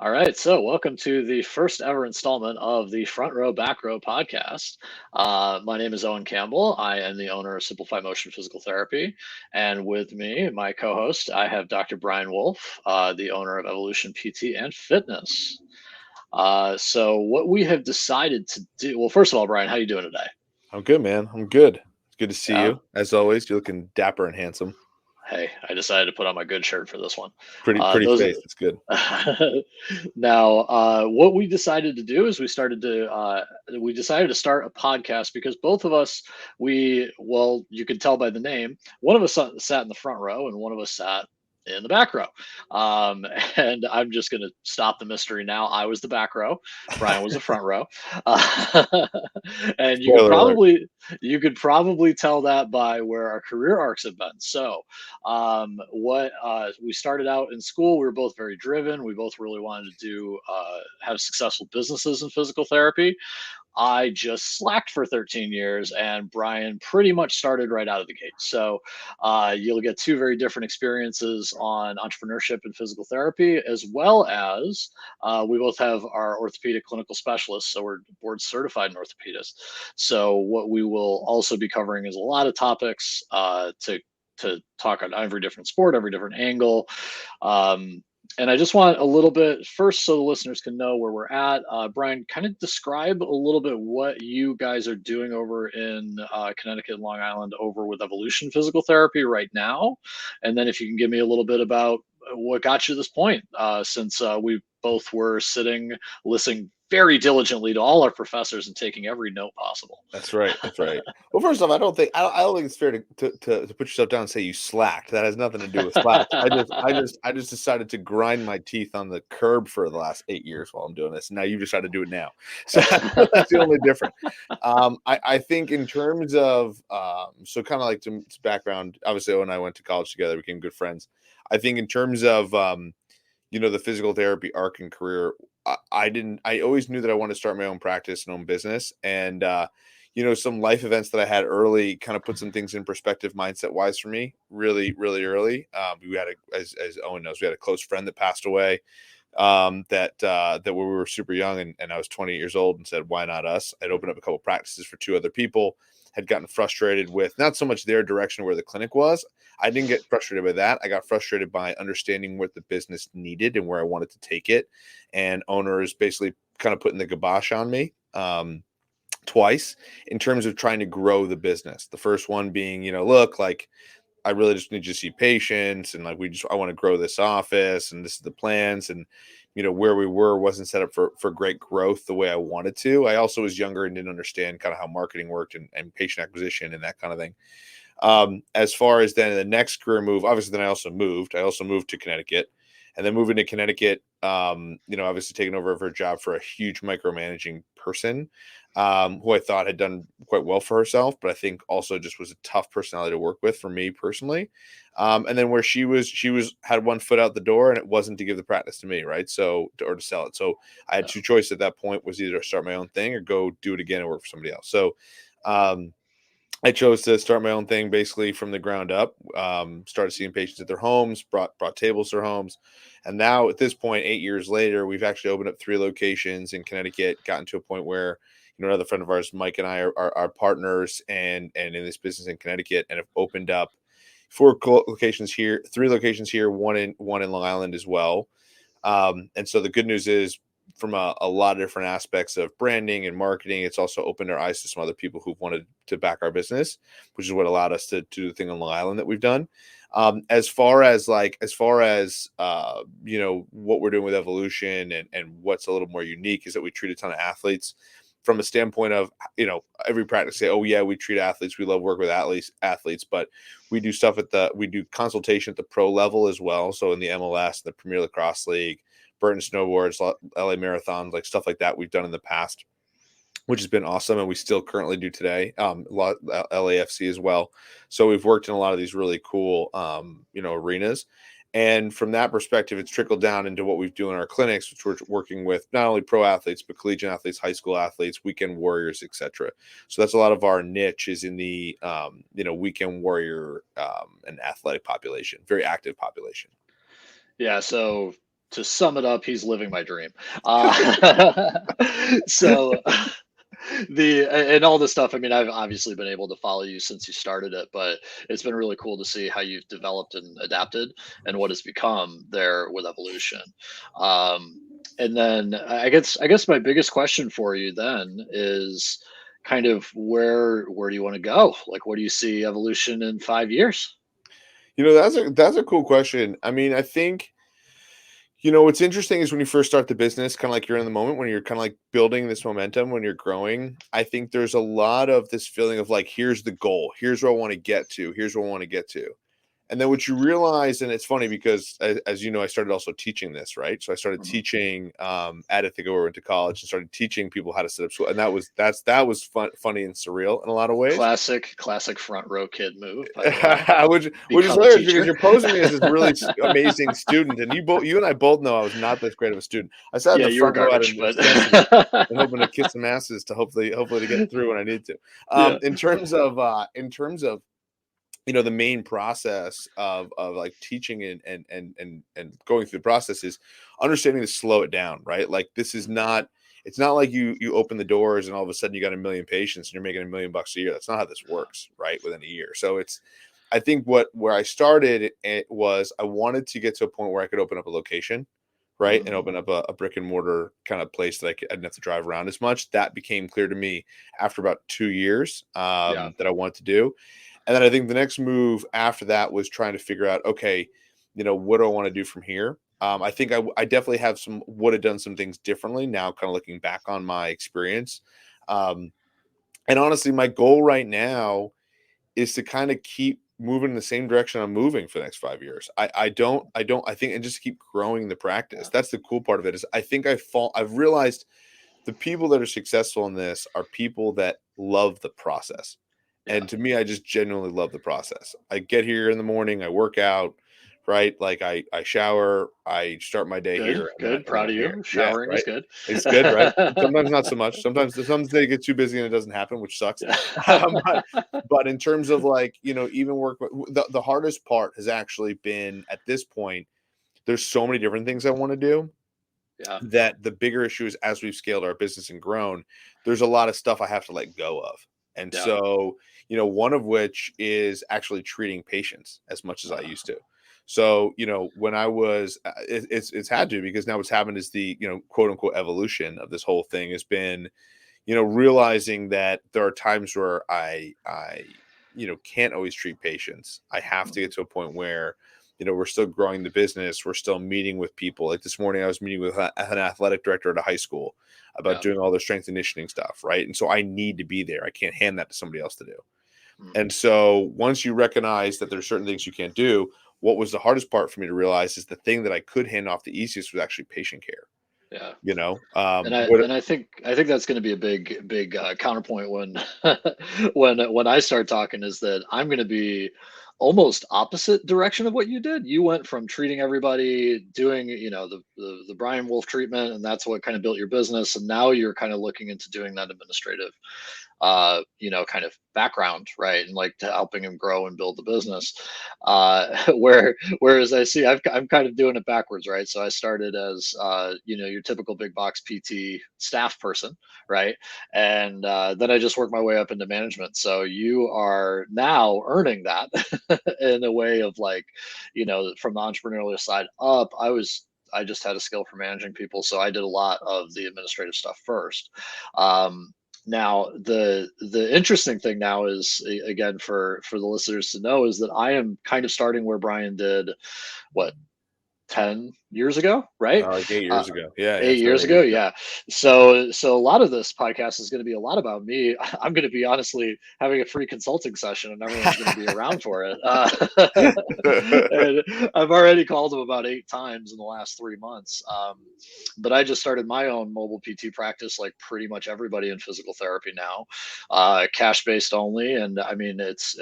All right, so welcome to the first ever installment of the Front Row Back Row podcast. My name is Owen Campbell. I am the owner of Simplify Motion Physical Therapy, and with me, my co-host, I have Dr. Brian Wolf, the owner of Evolution PT and Fitness. So what we have decided to do, well, first of all, Brian, how you doing today? I'm good, man. I'm good. It's good to see Yeah. you. As always, you're looking dapper and handsome. Hey, I decided to put on my good shirt for this one. Pretty Those face. It's good. Now, what we decided to do is we decided to start a podcast because both of us, you could tell by the name, one of us sat in the front row and one of us sat in the back row. Um, and I'm just going to stop the mystery now. I was the back row. Brian was the front row. And Spoiler alert. you could probably tell that by where our career arcs have been. So what we started out in school, we were both very driven. We both really wanted to have successful businesses in physical therapy. I just slacked for 13 years, and Brian pretty much started right out of the gate. So you'll get two very different experiences on entrepreneurship and physical therapy, as well as we both have our orthopedic clinical specialists, so we're board certified in orthopedists. So what we will also be covering is a lot of topics to talk on every different sport, every different angle. And I just want a little bit first so the listeners can know where we're at. Brian, kind of describe a little bit what you guys are doing over in Connecticut and Long Island over with Evolution Physical Therapy right now. And then if you can give me a little bit about what got you to this point, since we both were sitting, listening very diligently to all our professors and taking every note possible. That's right. That's right. Well, first off, I don't think it's fair to put yourself down and say you slacked. That has nothing to do with slack. I just decided to grind my teeth on the curb for the last 8 years while I'm doing this. Now you decide to do it now. So that's the only difference. I think in terms of so kind of like to background, obviously Owen and I went to college together, became good friends. I think in terms of the physical therapy arc and career, I always knew that I wanted to start my own practice and own business. And, some life events that I had early kind of put some things in perspective mindset wise for me really, really early. We had as Owen knows, we had a close friend that passed away that when we were super young and I was 28 years old and said, why not us? I'd opened up a couple practices for two other people, had gotten frustrated with not so much their direction where the clinic was. I didn't get frustrated by that. I got frustrated by understanding what the business needed and where I wanted to take it. And owners basically kind of putting the kibosh on me twice in terms of trying to grow the business. The first one being, look, like I really just need you to see patients and I want to grow this office and this is the plans. And, where we wasn't set up for great growth the way I wanted to. I also was younger and didn't understand kind of how marketing worked and patient acquisition and that kind of thing. As far as then the next career move, obviously then I also moved to Connecticut, and then moving to Connecticut, obviously taking over her job for a huge micromanaging person, who I thought had done quite well for herself, but I think also just was a tough personality to work with for me personally. And then where she had one foot out the door and it wasn't to give the practice to me. Right. Or to sell it. So I had two choices at that point, was either to start my own thing or go do it again and work for somebody else. So, I chose to start my own thing basically from the ground up. Started seeing patients at their homes, brought tables to their homes. And now at this point, 8 years later, we've actually opened up 3 locations in Connecticut, gotten to a point where, another friend of ours, Mike, and I are partners and in this business in Connecticut, and have opened up 4 locations here, 3 locations here, one in Long Island as well. And so the good news is, from a lot of different aspects of branding and marketing, it's also opened our eyes to some other people who've wanted to back our business, which is what allowed us to do the thing on Long Island that we've done. As far as what we're doing with Evolution and what's a little more unique is that we treat a ton of athletes from a standpoint of, every practice say, oh yeah, we treat athletes. We love work with athletes, but we do stuff we do consultation at the pro level as well. So in the MLS, the Premier Lacrosse League, Burton Snowboards, LA Marathons, like stuff like that we've done in the past, which has been awesome. And we still currently do today, LAFC as well. So we've worked in a lot of these really cool, arenas. And from that perspective, it's trickled down into what we do in our clinics, which we're working with not only pro athletes, but collegiate athletes, high school athletes, weekend warriors, etc. So that's a lot of our niche is in the, weekend warrior and athletic population, very active population. Yeah. So to sum it up, he's living my dream. Uh, so and all this stuff. I mean, I've obviously been able to follow you since you started it, but it's been really cool to see how you've developed and adapted and what has become there with evolution. Um, and then I guess my biggest question for you then is kind of where do you want to go? Like, what do you see evolution in 5 years? That's a cool question. I mean, I think what's interesting is when you first start the business, kind of like you're in the moment when you're kind of like building this momentum, when you're growing, I think there's a lot of this feeling of like, here's the goal, here's where I want to get to, here's where I want to get to. And then what you realize, and it's funny because as you know, I started also teaching this, right? So I started Mhm. teaching at Ithaca, where I went to college, and started teaching people how to set up school. And that was funny and surreal in a lot of ways. Classic front row kid move, by the way. which is Become a hilarious because teacher. you're posing me as this really amazing student, and you and I both know I was not this great of a student. I sat in Yeah, the you were front row at garbage, an but extension and hoping to kiss some asses to hopefully to get through when I need to. yeah, In terms of the main process of like teaching and going through the process is understanding to slow it down, right? Like this is not it's not like you open the doors and all of a sudden you got a million patients and you're making $1 million a year. That's not how this works, right? Within a year. So I think where I started it was I wanted to get to a point where I could open up a location, right? And Mhm. open up a brick and mortar kind of place that I didn't have to drive around as much. That became clear to me after about 2 years Yeah, that I wanted to do. And then I think the next move after that was trying to figure out, okay, what do I want to do from here? I think I definitely would have done some things differently now, kind of looking back on my experience. Um, and honestly, my goal right now is to kind of keep moving in the same direction I'm moving for the next 5 years. I think, and just keep growing the practice. yeah, That's the cool part of it is I think I've realized the people that are successful in this are people that love the process. yeah. And to me, I just genuinely love the process. I get here in the morning, I work out, right? Like I shower, I start my day Good, here, good. and then Proud of I'm here. you. Yeah, Showering is right. good. It's good, right? Sometimes not so much. Sometimes they get too busy and it doesn't happen, which sucks. Um, but but in terms of like even work, the hardest part has actually been at this point. There's so many different things I want to do Yeah, that the bigger issue is as we've scaled our business and grown, there's a lot of stuff I have to let go of. And yeah. so, one of which is actually treating patients as much as I Uh, used to. So, when I was, it's had to because now what's happened is the, quote unquote evolution of this whole thing has been, realizing that there are times where I can't always treat patients. I have to mhm. get to a point where, we're still growing the business. We're still meeting with people. Like this morning, I was meeting with an athletic director at a high school about Yeah. doing all their strength and conditioning stuff. Right. And so I need to be there. I can't hand that to somebody else to do. Mm. And so once you recognize that there's certain things you can't do, what was the hardest part for me to realize is the thing that I could hand off the easiest was actually patient care. Yeah. And I What and I think that's going to be a big counterpoint when when I start talking is that I'm going to be almost opposite direction of what you did. You went from treating everybody, doing the Brian Wolf treatment, and that's what kind of built your business. And now you're kind of looking into doing that administrative kind of background, right? And like to helping him grow and build the business. Whereas I see I'm kind of doing it backwards, right? So I started as your typical big box PT staff person, right? And then I just worked my way up into management. So you are now earning that in a way of like, from the entrepreneurial side up, I just had a skill for managing people, so I did a lot of the administrative stuff first. Now, the interesting thing now is again for the listeners to know is that I am kind of starting where Brian did, what, 10 years ago, right? like eight Uh, years ago. Yeah, 8 years 7 8 years ago, ago. yeah. So a lot of this podcast is going to be a lot about me. I'm going to be honestly having a free consulting session, and everyone's going to be around for it. And I've already called him about 8 times in the last 3 months. But I just started my own mobile PT practice, like pretty much everybody in physical therapy now, cash based only. And I mean, it's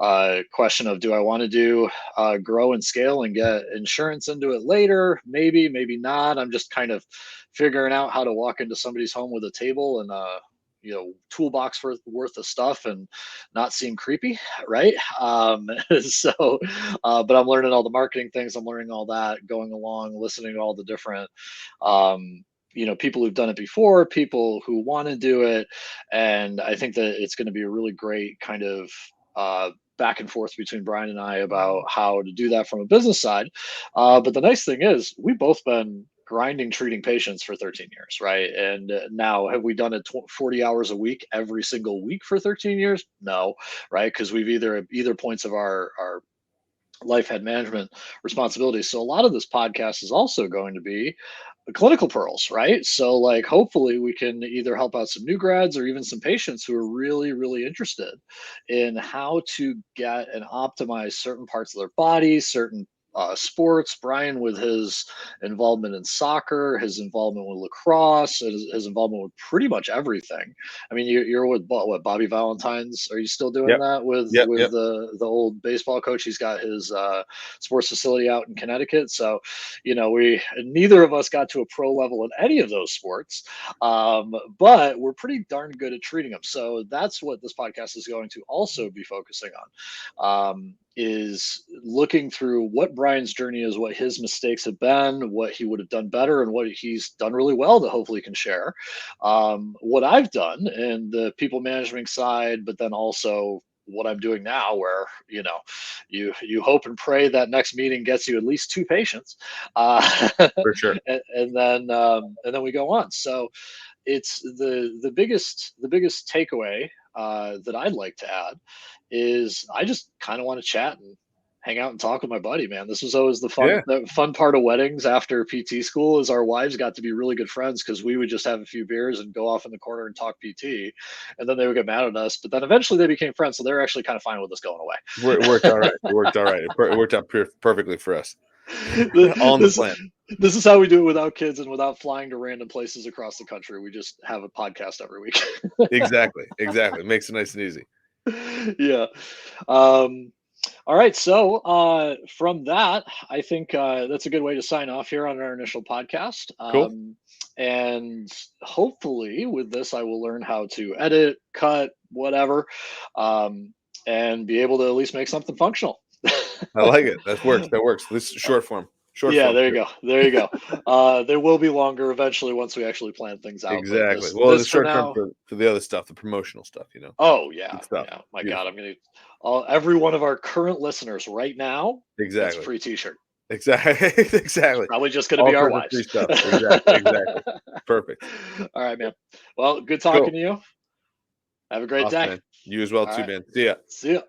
a question of, do I want to do grow and scale and get insurance into it later? Maybe not. I'm just kind of figuring out how to walk into somebody's home with a table and toolbox worth of stuff and not seem creepy, right? So, but I'm learning all the marketing things. I'm learning all that, going along, listening to all the different, people who've done it before, people who want to do it, and I think that it's going to be a really great kind of back and forth between Brian and I about how to do that from a business side. But the nice thing is, we've both been grinding treating patients for 13 years, right? And now, have we done it 40 hours a week every single week for 13 years? No, right? Because we've either points of our life had management responsibilities. So a lot of this podcast is also going to be clinical pearls, right? So like hopefully we can either help out some new grads or even some patients who are really, really interested in how to get and optimize certain parts of their body, certain sports. Brian, with his involvement in soccer, his involvement with lacrosse, his involvement with pretty much everything. I mean, you're with what, Bobby Valentine's? Are you still doing Yep. that with Yep. the old baseball coach? He's got his sports facility out in Connecticut. So, we neither of us got to a pro level in any of those sports, but we're pretty darn good at treating them. So that's what this podcast is going to also be focusing on. Is looking through what Brian's journey is, what his mistakes have been, what he would have done better, and what he's done really well that hopefully can share. What I've done in the people management side, but then also what I'm doing now, where you hope and pray that next meeting gets you at least 2 patients, For sure. and then we go on. So it's the biggest takeaway that I'd like to add is I just kind of want to chat and hang out and talk with my buddy, man. This was always the fun part of weddings after PT school is our wives got to be really good friends because we would just have a few beers and go off in the corner and talk PT, and then they would get mad at us. But then eventually they became friends, so they're actually kind of fine with us going away. It worked all right. It worked all right. It worked out perfectly for us. On the plan. This is how we do it without kids and without flying to random places across the country. We just have a podcast every week. Exactly. It makes it nice and easy. Yeah. All right. So from that, I think that's a good way to sign off here on our initial podcast. Cool. And hopefully with this, I will learn how to edit, cut, whatever, and be able to at least make something functional. I like it. That works. This is short form. There you go. They will be longer eventually once we actually plan things out. Exactly. Well, the short term for the other stuff, the promotional stuff, Oh yeah. Yeah. My God, I'm gonna every one of our current listeners right now. Exactly. That's a free T-shirt. Exactly. Probably just gonna be our wives. Exactly. Perfect. All right, man. Well, good talking to you. Have a great day. Man. You as well too, man. See ya.